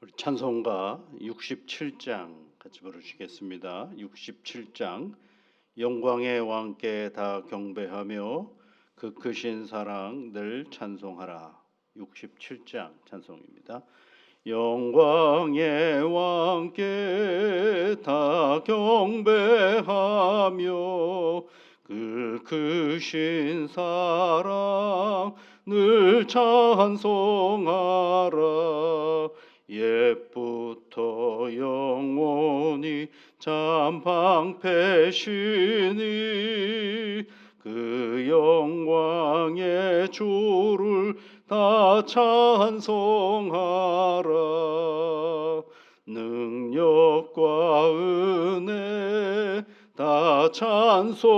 우리 찬송가 67장 같이 부르시겠습니다. 67장 영광의 왕께 다 경배하며 그 크신 사랑 늘 찬송하라. 67장 찬송입니다. 영광의 왕께 다 경배하며 그 크신 사랑 늘 찬송하라. 옛부터 영원히 참 방패시니 그 영광의 주를 다 찬송하라. 능력과 은혜 다 찬송하라.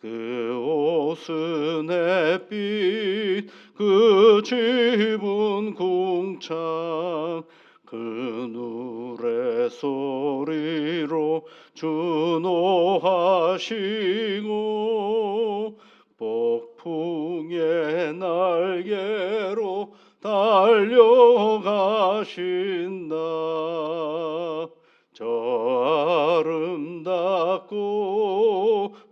그 옷은 햇빛 그 집은 궁창 그 누레 소리로 준호하시고 폭풍의 날개로 달려가신다. 저 아름답고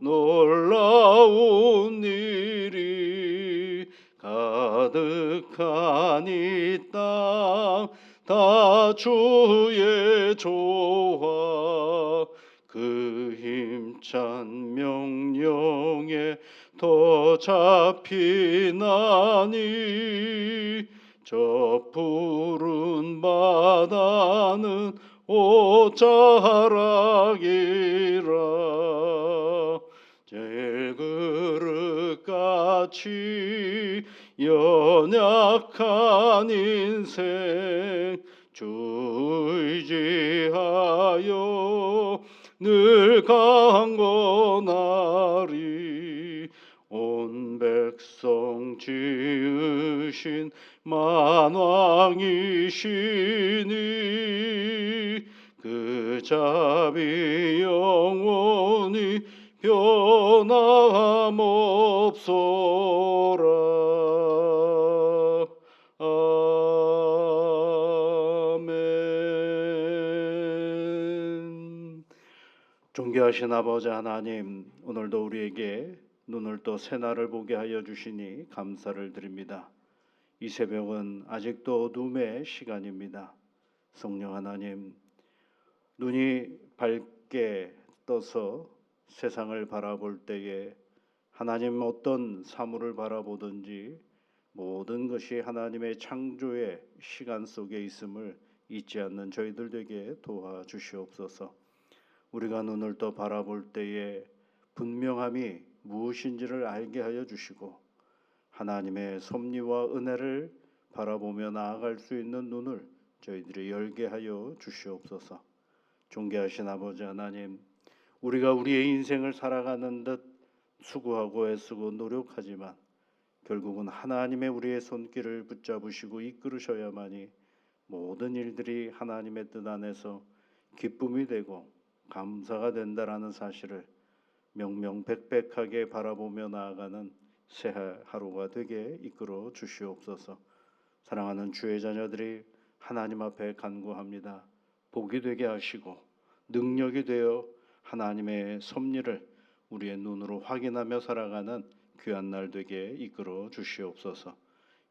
놀라운 일이 가득한 이 땅 다 주의 조화 그 힘찬 명령에 더 잡히나니 저 푸른 바다는 옷자락이라. 제일 그릇같이 연약한 인생 주 의지하여 늘 강건하리. 온 백성 지으신 만왕이시니 그 자비 영원히 변함없소라. 아멘. 존귀하신 아버지 하나님, 오늘도 우리에게 눈을 떠 새날을 보게 하여 주시니 감사를 드립니다. 이 새벽은 아직도 어둠의 시간입니다. 성령 하나님, 눈이 밝게 떠서 세상을 바라볼 때에 하나님 어떤 사물을 바라보든지 모든 것이 하나님의 창조의 시간 속에 있음을 잊지 않는 저희들 되게 도와주시옵소서. 우리가 눈을 떠 바라볼 때에 분명함이 무엇인지를 알게 하여 주시고 하나님의 섭리와 은혜를 바라보며 나아갈 수 있는 눈을 저희들이 열게 하여 주시옵소서. 존귀하신 아버지 하나님, 우리가 우리의 인생을 살아가는 듯 수고하고 애쓰고 노력하지만 결국은 하나님의 우리의 손길을 붙잡으시고 이끌으셔야만이 모든 일들이 하나님의 뜻 안에서 기쁨이 되고 감사가 된다라는 사실을 명명백백하게 바라보며 나아가는 새 하루가 되게 이끌어 주시옵소서. 사랑하는 주의 자녀들이 하나님 앞에 간구합니다. 복이 되게 하시고 능력이 되어 하나님의 섭리를 우리의 눈으로 확인하며 살아가는 귀한 날 되게 이끌어 주시옵소서.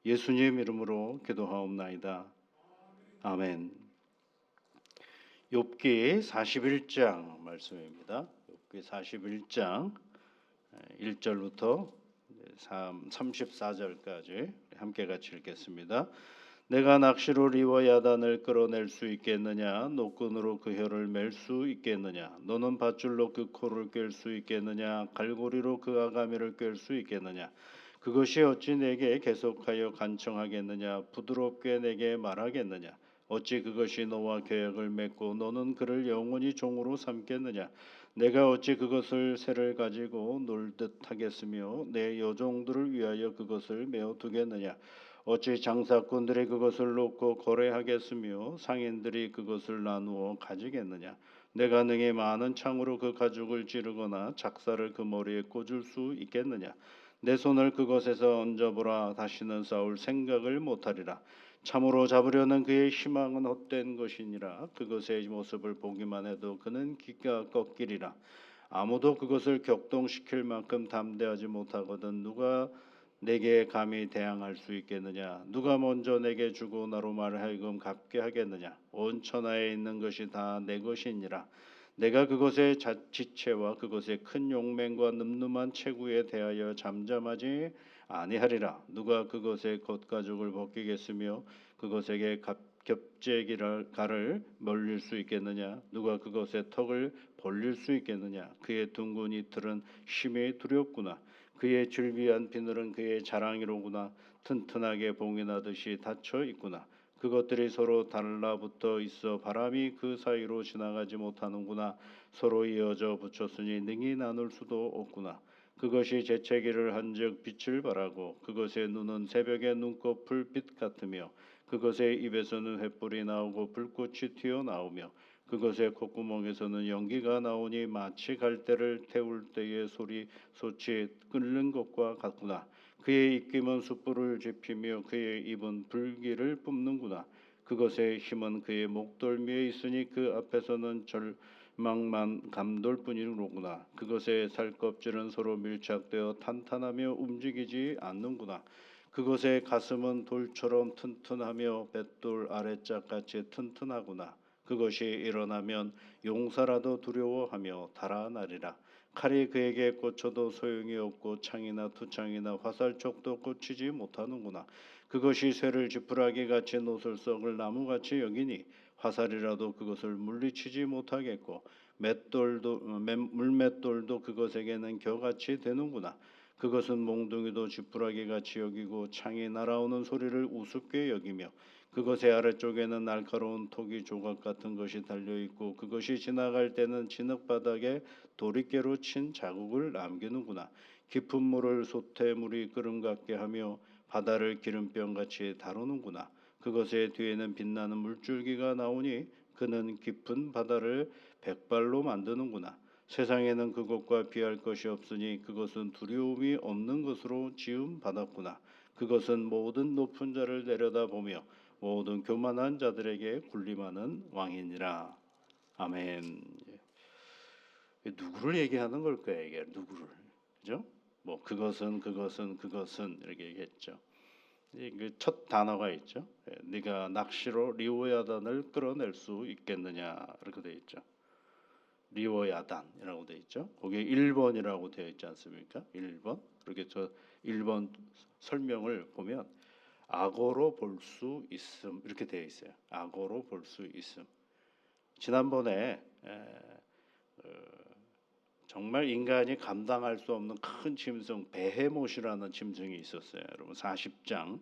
예수님 이름으로 기도하옵나이다. 아멘. 욥기 41장 말씀입니다. 욥기 41장 1절부터 34절까지 함께 같이 읽겠습니다. 내가 낚시로 리와 야단을 끌어낼 수 있겠느냐? 노끈으로 그 혀를 맬 수 있겠느냐? 너는 밧줄로 그 코를 꿰 수 있겠느냐? 갈고리로 그 아가미를 꿰 수 있겠느냐? 그것이 어찌 내게 계속하여 간청하겠느냐? 부드럽게 내게 말하겠느냐? 어찌 그것이 너와 계약을 맺고 너는 그를 영원히 종으로 삼겠느냐? 내가 어찌 그것을 새를 가지고 놀듯 하겠으며 내 여종들을 위하여 그것을 메어 두겠느냐? 어찌 장사꾼들이 그것을 놓고 거래하겠으며 상인들이 그것을 나누어 가지겠느냐? 내가 능히 많은 창으로 그 가죽을 찌르거나 작사를 그 머리에 꽂을 수 있겠느냐? 내 손을 그것에서 얹어보라. 다시는 싸울 생각을 못하리라. 참으로 잡으려는 그의 희망은 헛된 것이니라. 그것의 모습을 보기만 해도 그는 기가 꺾이리라. 아무도 그것을 격동시킬 만큼 담대하지 못하거든 누가 내게 감히 대항할 수 있겠느냐. 누가 먼저 내게 주고 나로 말하여금 갚게 하겠느냐. 온 천하에 있는 것이 다 내 것이니라. 내가 그것의 지체와 그것의 큰 용맹과 늠름한 체구에 대하여 잠잠하지 아니하리라. 누가 그것의 겉가죽을 벗기겠으며 그것에게 겹재기를 멀릴 수 있겠느냐. 누가 그것의 턱을 벌릴 수 있겠느냐. 그의 둥근 이틀은 심히 두렵구나. 그의 즐비한 비늘은 그의 자랑이로구나. 튼튼하게 봉인하듯이 닫혀 있구나. 그것들이 서로 달라붙어 있어 바람이 그 사이로 지나가지 못하는구나. 서로 이어져 붙였으니 능히 나눌 수도 없구나. 그것이 재채기를 한즉 빛을 발하고 그것의 눈은 새벽의 눈꽃 불빛 같으며 그것의 입에서는 횃불이 나오고 불꽃이 튀어나오며 그것의 콧구멍에서는 연기가 나오니 마치 갈대를 태울 때의 솥이 끓는 것과 같구나. 그의 입김은 숯불을 지피며 그의 입은 불기를 뿜는구나. 그것의 힘은 그의 목덜미에 있으니 그 앞에서는 절망만 감돌 뿐이로구나. 그것의 살껍질은 서로 밀착되어 탄탄하며 움직이지 않는구나. 그것의 가슴은 돌처럼 튼튼하며 뱃돌 아래짝같이 튼튼하구나. 그것이 일어나면 용사라도 두려워하며 달아나리라. 칼이 그에게 꽂혀도 소용이 없고 창이나 투창이나 화살촉도 꽂히지 못하는구나. 그것이 쇠를 지푸라기 같이 노슬 썩을 나무같이 여기니 화살이라도 그것을 물리치지 못하겠고 물맷돌도 그것에게는 겨같이 되는구나. 그것은 몽둥이도 지푸라기 같이 여기고 창이 날아오는 소리를 우습게 여기며 그것의 아래쪽에는 날카로운 토기 조각 같은 것이 달려 있고 그것이 지나갈 때는 진흙바닥에 도리깨로 친 자국을 남기는구나. 깊은 물을 솥에 끓음 같게 하며 바다를 기름병같이 다루는구나. 그것의 뒤에는 빛나는 물줄기가 나오니 그는 깊은 바다를 백발로 만드는구나. 세상에는 그것과 비할 것이 없으니 그것은 두려움이 없는 것으로 지음 받았구나. 그것은 모든 높은 자를 내려다보며 모든 교만한 자들에게 군림하는 왕이니라. 아멘. 누구를 얘기하는 걸까요? 이게 누구를? 그죠? 뭐 그것은 이렇게 얘기했죠. 첫 단어가 있죠. 네가 낚시로 리오야단을 끌어낼 수 있겠느냐 이렇게 돼 있죠. 리오야단이라고 돼 있죠. 거기에 1번이라고 되어 있지 않습니까? 1번. 그렇게 저 1번 설명을 보면 악어로 볼 수 있음 이렇게 되어 있어요. 악어로 볼 수 있음. 지난번에 어, 정말 인간이 감당할 수 없는 큰 짐승 베헤못이라는 짐승이 있었어요. 여러분 40장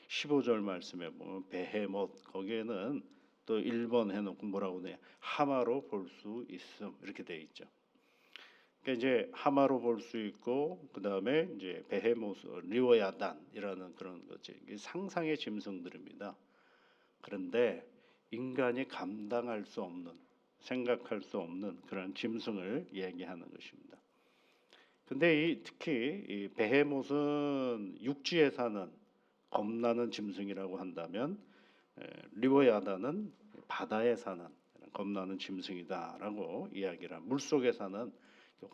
15절 말씀에 보면 베헤못 거기에는 또 1번 해놓고 뭐라고 돼? 하마로 볼 수 있음 이렇게 돼 있죠. 그러니까 이제 하마로 볼 수 있고 그 다음에 이제 베헤모스 리오야단이라는 그런 거지. 상상의 짐승들입니다. 그런데 인간이 감당할 수 없는 생각할 수 없는 그런 짐승을 얘기하는 것입니다. 근데 특히 이 베헤못은 육지에 사는 겁나는 짐승이라고 한다면 리오야단은 바다에 사는 겁나는 짐승이다라고 이야기를 합니다. 물속에 사는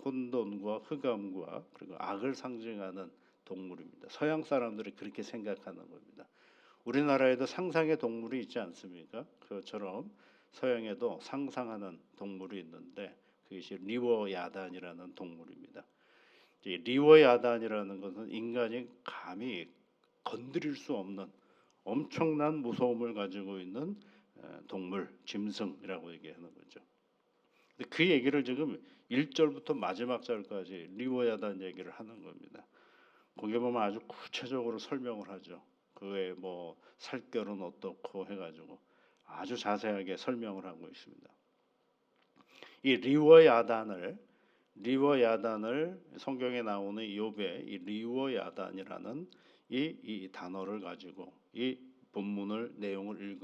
혼돈과 흑암과 그리고 악을 상징하는 동물입니다. 서양 사람들이 그렇게 생각하는 겁니다. 우리나라에도 상상의 동물이 있지 않습니까? 그것처럼 서양에도 상상하는 동물이 있는데 그것이 리워야단이라는 동물입니다. 리워야단이라는 것은 인간이 감히 건드릴 수 없는 엄청난 무서움을 가지고 있는 동물, 짐승이라고 얘기하는 거죠. 근데 그 얘기를 지금 1절부터 마지막 절까지 리워야단 얘기를 하는 겁니다. 거기 보면 아주 구체적으로 설명을 하죠. 그의 뭐 살결은 어떻고 해가지고 아주 자세하게 설명을 하고 있습니다. 이 리워야단을 성경에 나오는 욥의 이 리워야단이라는 이 단어를 가지고 이 본문을 내용을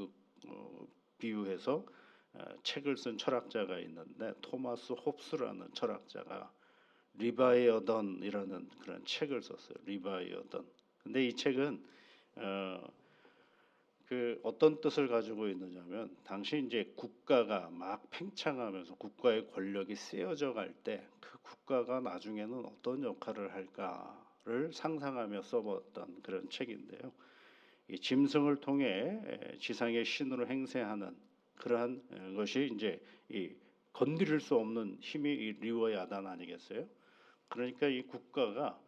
비유해서 책을 쓴 철학자가 있는데 토마스 홉스라는 철학자가 리바이어던이라는 그런 책을 썼어요. 리바이어던. 근데 이 책은 그 어떤 뜻을 가지고 있느냐면 당시 이제 국가가 막 팽창하면서 국가의 권력이 세어져 갈 때 그 국가가 나중에는 어떤 역할을 할까를 상상하며 써봤던 그런 책인데요. 이 짐승을 통해 지상의 신으로 행세하는 그러한 것이 이제 이 건드릴 수 없는 힘이 이 리워야단 아니겠어요? 그러니까 이 국가가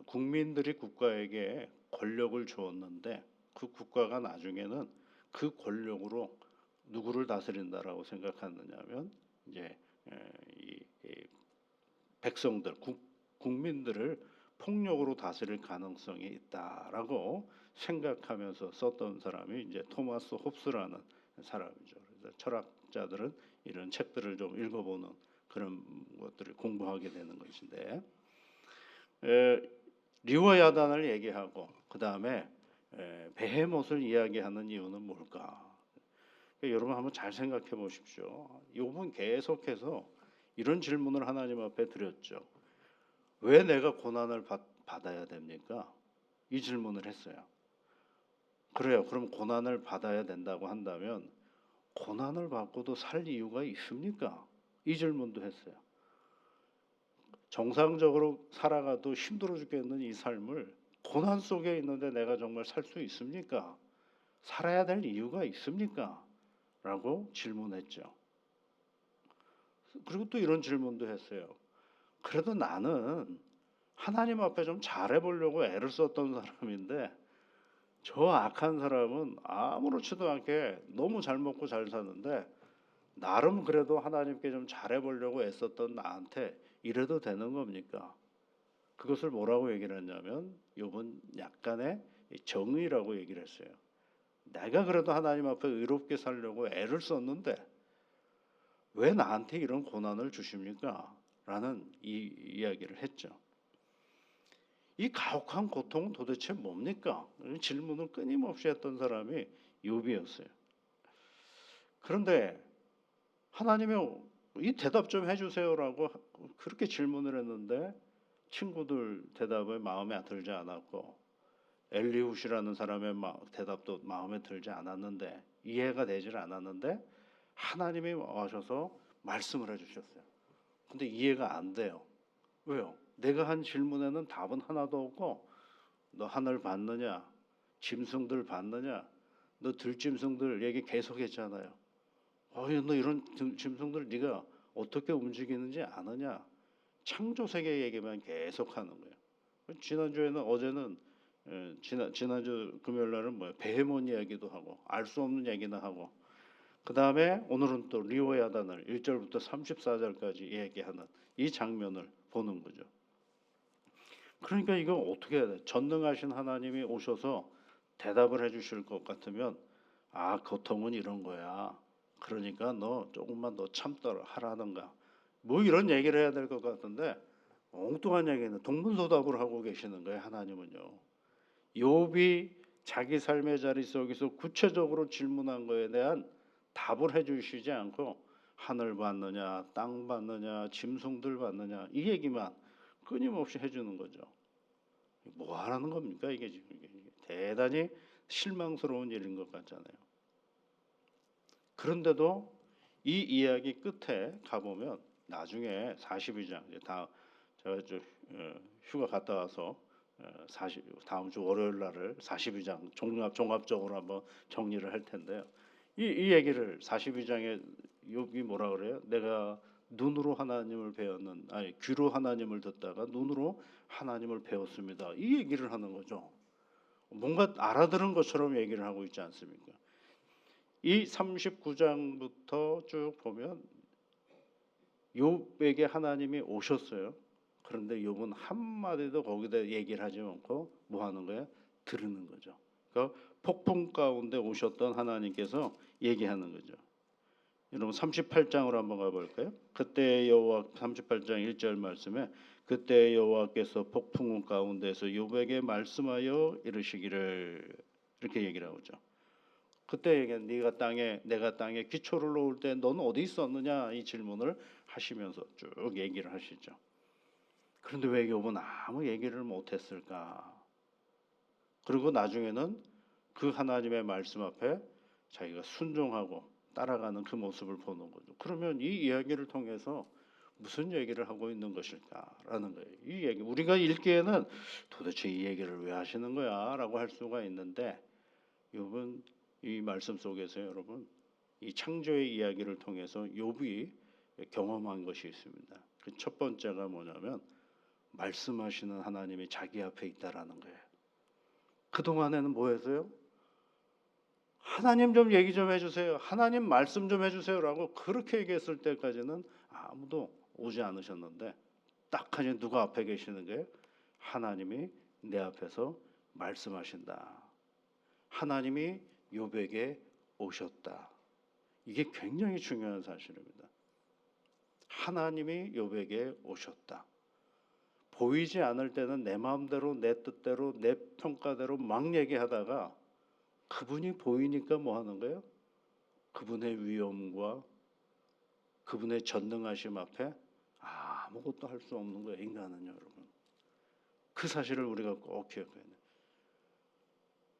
국민들이 국가에게 권력을 주었는데 그 국가가 나중에는 그 권력으로 누구를 다스린다라고 생각하느냐면 이제 이 백성들 국민들을 폭력으로 다스릴 가능성이 있다라고 생각하면서 썼던 사람이 이제 토마스 홉스라는 사람이죠. 그래서 철학자들은 이런 책들을 좀 읽어보는 그런 것들을 공부하게 되는 것인데 리워야단을 얘기하고 그 다음에 베헤못을 이야기하는 이유는 뭘까? 여러분 한번 잘 생각해 보십시오. 욥은 계속해서 이런 질문을 하나님 앞에 드렸죠. 왜 내가 고난을 받아야 됩니까? 이 질문을 했어요. 그래요. 그럼 고난을 받아야 된다고 한다면 고난을 받고도 살 이유가 있습니까? 이 질문도 했어요. 정상적으로 살아가도 힘들어 죽겠는 이 삶을 고난 속에 있는데 내가 정말 살 수 있습니까? 살아야 될 이유가 있습니까? 라고 질문했죠. 그리고 또 이런 질문도 했어요. 그래도 나는 하나님 앞에 좀 잘해보려고 애를 썼던 사람인데 저 악한 사람은 아무렇지도 않게 너무 잘 먹고 잘 사는데 나름 그래도 하나님께 좀 잘해보려고 애썼던 나한테 이래도 되는 겁니까? 그것을 뭐라고 얘기를 했냐면 욥은 약간의 정의라고 얘기를 했어요. 내가 그래도 하나님 앞에 의롭게 살려고 애를 썼는데 왜 나한테 이런 고난을 주십니까? 라는 이 이야기를 했죠. 이 가혹한 고통은 도대체 뭡니까? 질문을 끊임없이 했던 사람이 욥이었어요. 그런데 하나님이 이 대답 좀 해주세요라고 그렇게 질문을 했는데 친구들 대답을 마음에 들지 않았고 엘리훗이라는 사람의 대답도 마음에 들지 않았는데 이해가 되질 않았는데 하나님이 와셔서 말씀을 해주셨어요. 근데 이해가 안 돼요. 왜요? 내가 한 질문에는 답은 하나도 없고 너 하늘 봤느냐? 짐승들 봤느냐? 너 들짐승들 얘기 계속했잖아요. 너 이런 짐승들 네가 어떻게 움직이는지 아느냐? 창조 세계 얘기만 계속하는 거예요. 지난주에는 어제는 지난주 금요일 날은 뭐야? 베헤몬 이야기도 하고 알 수 없는 얘기나 하고 그 다음에 오늘은 또 리워야단을 1절부터 34절까지 얘기하는 이 장면을 보는 거죠. 그러니까 이거 어떻게 해야 돼? 전능하신 하나님이 오셔서 대답을 해주실 것 같으면 고통은 이런 거야. 그러니까 너 조금만 더 참더라 하라든가 뭐 이런 얘기를 해야 될 것 같은데 엉뚱한 얘기는 동문서답을 하고 계시는 거예요. 하나님은요. 욥이 자기 삶의 자리 속에서 구체적으로 질문한 거에 대한 답을 해주시지 않고 하늘 봤느냐, 땅 봤느냐, 짐승들 봤느냐 이 얘기만 끊임없이 해주는 거죠. 뭐 하라는 겁니까 이게 지금 이게 대단히 실망스러운 일인 것 같잖아요. 그런데도 이 이야기 끝에 가보면 나중에 42장 이제 제가 휴가 갔다 와서 다음 주 월요일 날을 42장 종합적으로 한번 정리를 할 텐데요. 이 얘기를 42장에 욥이 뭐라 그래요? 내가 눈으로 하나님을 배웠는 귀로 하나님을 듣다가 눈으로 하나님을 배웠습니다. 이 얘기를 하는 거죠. 뭔가 알아들은 것처럼 얘기를 하고 있지 않습니까? 이 39장부터 쭉 보면 욥에게 하나님이 오셨어요. 그런데 욥은 한마디도 거기다 얘기를 하지 않고 뭐 하는 거야? 들으는 거죠. 그러니까 폭풍 가운데 오셨던 하나님께서 얘기하는 거죠. 여러분 38장으로 한번 가볼까요? 그때 여호와 38장 1절 말씀에 그때 여호와께서 폭풍 가운데서 욥에게 말씀하여 이르시기를 이렇게 얘기를 하죠. 그때 얘기한 내가 땅에 기초를 놓을 때 너는 어디 있었느냐 이 질문을 하시면서 쭉 얘기를 하시죠. 그런데 왜 욥은 아무 얘기를 못했을까? 그리고 나중에는 그 하나님의 말씀 앞에 자기가 순종하고 따라가는 그 모습을 보는 거죠. 그러면 이 이야기를 통해서 무슨 얘기를 하고 있는 것일까라는 거예요. 이 얘기 우리가 읽기에는 도대체 이 얘기를 왜 하시는 거야라고 할 수가 있는데, 욥은 이 말씀 속에서 여러분 이 창조의 이야기를 통해서 욥이 경험한 것이 있습니다. 그 첫 번째가 뭐냐면 말씀하시는 하나님이 자기 앞에 있다라는 거예요. 그 동안에는 뭐 했어요? 하나님 좀 얘기 좀 해주세요. 하나님 말씀 좀 해주세요라고 그렇게 얘기했을 때까지는 아무도 오지 않으셨는데, 딱 하니 누가 앞에 계시는 거예요? 하나님이 내 앞에서 말씀하신다. 하나님이 욥에게 오셨다. 이게 굉장히 중요한 사실입니다. 하나님이 욥에게 오셨다. 보이지 않을 때는 내 마음대로 내 뜻대로 내 평가대로 막 얘기하다가 그분이 보이니까 뭐 하는 거예요? 그분의 위엄과 그분의 전능하심 앞에 아무것도 할 수 없는 거예요. 인간은요, 여러분. 그 사실을 우리가 꼭 기억해야 돼요.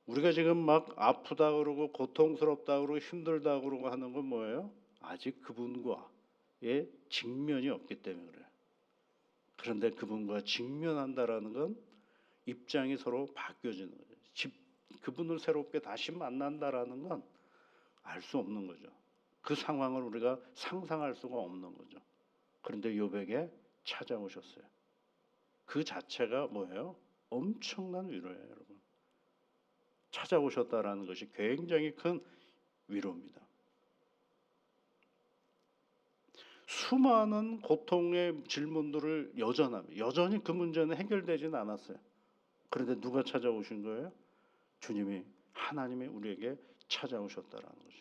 우리가 지금 막 아프다 그러고 고통스럽다 그러고 힘들다 그러고 하는 건 뭐예요? 아직 그분과의 직면이 없기 때문에 그래요. 그런데 그분과 직면한다라는 건 입장이 서로 바뀌어지는 거죠. 그분을 새롭게 다시 만난다라는 건 알 수 없는 거죠. 그 상황을 우리가 상상할 수가 없는 거죠. 그런데 욥에게 찾아오셨어요. 그 자체가 뭐예요? 엄청난 위로예요, 여러분. 찾아오셨다라는 것이 굉장히 큰 위로입니다. 수많은 고통의 질문들을 여전히 그 문제는 해결되지는 않았어요. 그런데 누가 찾아오신 거예요? 하나님이 우리에게 찾아오셨다라는 것입니다.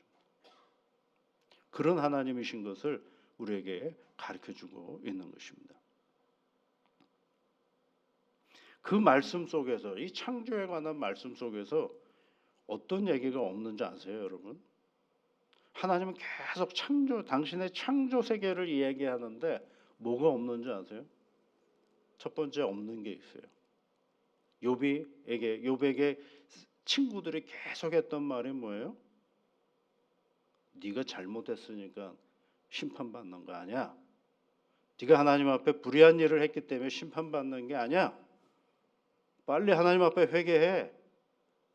그런 하나님이신 것을 우리에게 가르쳐주고 있는 것입니다. 그 말씀 속에서, 이 창조에 관한 말씀 속에서 어떤 얘기가 없는지 아세요, 여러분? 하나님은 계속 당신의 창조 세계를 이야기하는데 뭐가 없는지 아세요? 첫 번째 없는 게 있어요. 욥에게 친구들이 계속했던 말이 뭐예요? 네가 잘못했으니까 심판받는 거 아니야. 네가 하나님 앞에 불의한 일을 했기 때문에 심판받는 게 아니야. 빨리 하나님 앞에 회개해.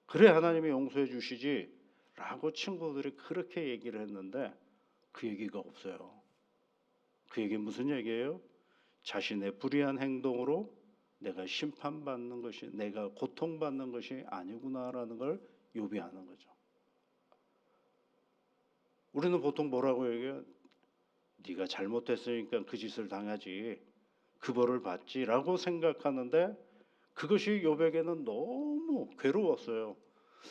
그래 하나님이 용서해 주시지. 라고 친구들이 그렇게 얘기를 했는데 그 얘기가 없어요. 그 얘기 무슨 얘기예요? 자신의 불의한 행동으로 내가 심판받는 것이, 내가 고통받는 것이 아니구나라는 걸 욥이 아는 거죠. 우리는 보통 뭐라고 얘기해요? 네가 잘못했으니까 그 짓을 당하지, 그 벌을 받지라고 생각하는데 그것이 욥에게는 너무 괴로웠어요.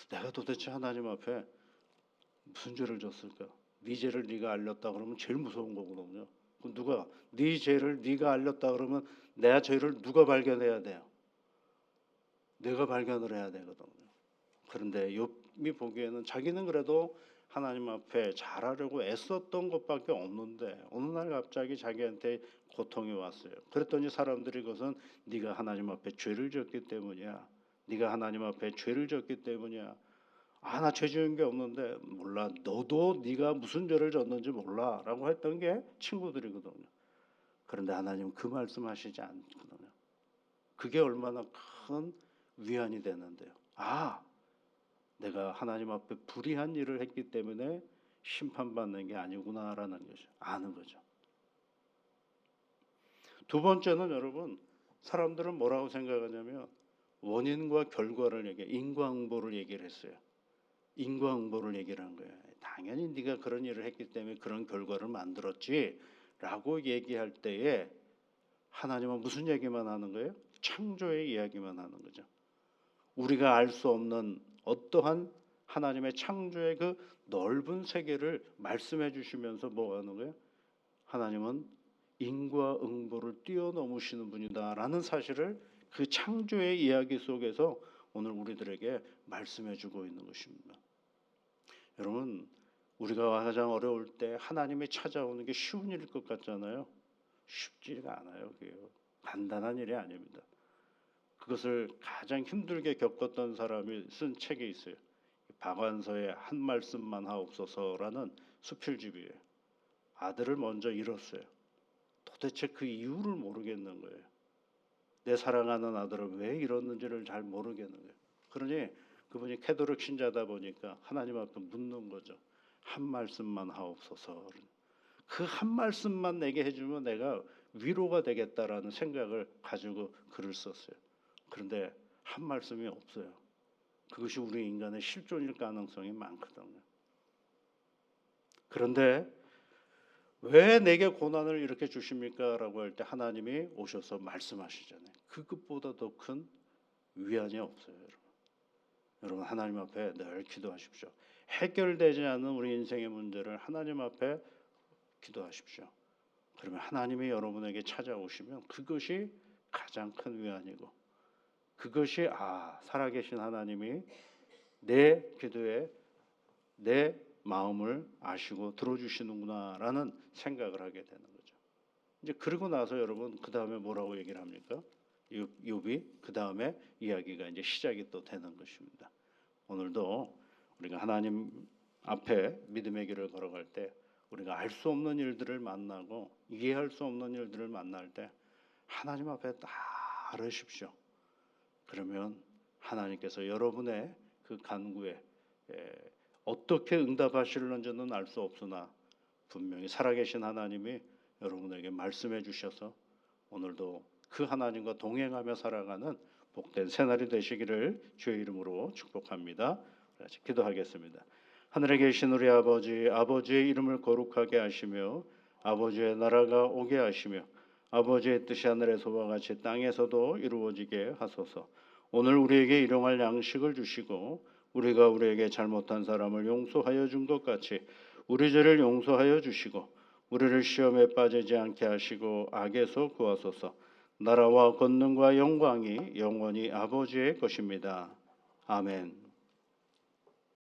내가 도대체 하나님 앞에 무슨 죄를 졌을까? 네 죄를 네가 알렸다 그러면 제일 무서운 거거든요. 누가 네 죄를 네가 알렸다 그러면 내 죄를 누가 발견해야 돼요? 내가 발견을 해야 되거든요. 그런데 욥이 보기에는 자기는 그래도 하나님 앞에 잘하려고 애썼던 것밖에 없는데 어느 날 갑자기 자기한테 고통이 왔어요. 그랬더니 사람들이 그것은 네가 하나님 앞에 죄를 졌기 때문이야. 네가 하나님 앞에 죄를 졌기 때문이야. 나 죄 지은 게 없는데. 몰라. 너도 네가 무슨 죄를 졌는지 몰라 라고 했던 게 친구들이거든요. 그런데 하나님은 그 말씀하시지 않거든요. 그게 얼마나 큰 위안이 되는데요. 내가 하나님 앞에 불의한 일을 했기 때문에 심판받는 게 아니구나라는 것을 아는 거죠. 두 번째는 여러분, 사람들은 뭐라고 생각하냐면 원인과 결과를 인과응보를 얘기를 했어요. 인과응보를 얘기를 한 거예요. 당연히 네가 그런 일을 했기 때문에 그런 결과를 만들었지 라고 얘기할 때에 하나님은 무슨 얘기만 하는 거예요? 창조의 이야기만 하는 거죠. 우리가 알 수 없는 어떠한 하나님의 창조의 그 넓은 세계를 말씀해 주시면서 뭐 하는 거예요? 하나님은 인과응보를 뛰어넘으시는 분이다라는 사실을 그 창조의 이야기 속에서 오늘 우리들에게 말씀해 주고 있는 것입니다. 여러분, 우리가 가장 어려울 때 하나님이 찾아오는 게 쉬운 일일 것 같잖아요. 쉽지가 않아요. 그게요. 간단한 일이 아닙니다. 그것을 가장 힘들게 겪었던 사람이 쓴 책이 있어요. 박완서의 한 말씀만 하옵소서라는 수필집이에요. 아들을 먼저 잃었어요. 도대체 그 이유를 모르겠는 거예요. 내 사랑하는 아들을 왜 잃었는지를 잘 모르겠는 거예요. 그러니 그분이 캐도릭 신자다 보니까 하나님 앞에 묻는 거죠. 한 말씀만 하옵소서. 그 한 말씀만 내게 해주면 내가 위로가 되겠다라는 생각을 가지고 글을 썼어요. 그런데 한 말씀이 없어요. 그것이 우리 인간의 실존일 가능성이 많거든요. 그런데 왜 내게 고난을 이렇게 주십니까? 라고 할 때 하나님이 오셔서 말씀하시잖아요. 그것보다 더 큰 위안이 없어요. 여러분 하나님 앞에 늘 기도하십시오. 해결되지 않는 우리 인생의 문제를 하나님 앞에 기도하십시오. 그러면 하나님이 여러분에게 찾아오시면 그것이 가장 큰 위안이고, 그것이 살아계신 하나님이 내 기도에 내 마음을 아시고 들어주시는구나라는 생각을 하게 되는 거죠. 이제 그러고 나서 여러분 그 다음에 뭐라고 얘기를 합니까? 욥이 그 다음에 이야기가 이제 시작이 또 되는 것입니다. 오늘도 우리가 하나님 앞에 믿음의 길을 걸어갈 때 우리가 알 수 없는 일들을 만나고 이해할 수 없는 일들을 만날 때 하나님 앞에 따르십시오. 그러면 하나님께서 여러분의 그 간구에 어떻게 응답하시는지는 알 수 없으나 분명히 살아계신 하나님이 여러분에게 말씀해 주셔서 오늘도 그 하나님과 동행하며 살아가는 복된 새날이 되시기를 주의 이름으로 축복합니다. 같이 기도하겠습니다. 하늘에 계신 우리 아버지, 아버지의 이름을 거룩하게 하시며 아버지의 나라가 오게 하시며 아버지의 뜻이 하늘에서와 같이 땅에서도 이루어지게 하소서. 오늘 우리에게 일용할 양식을 주시고 우리가 우리에게 잘못한 사람을 용서하여 준 것 같이 우리 죄를 용서하여 주시고 우리를 시험에 빠지지 않게 하시고 악에서 구하소서. 나라와 권능과 영광이 영원히 아버지의 것입니다. 아멘.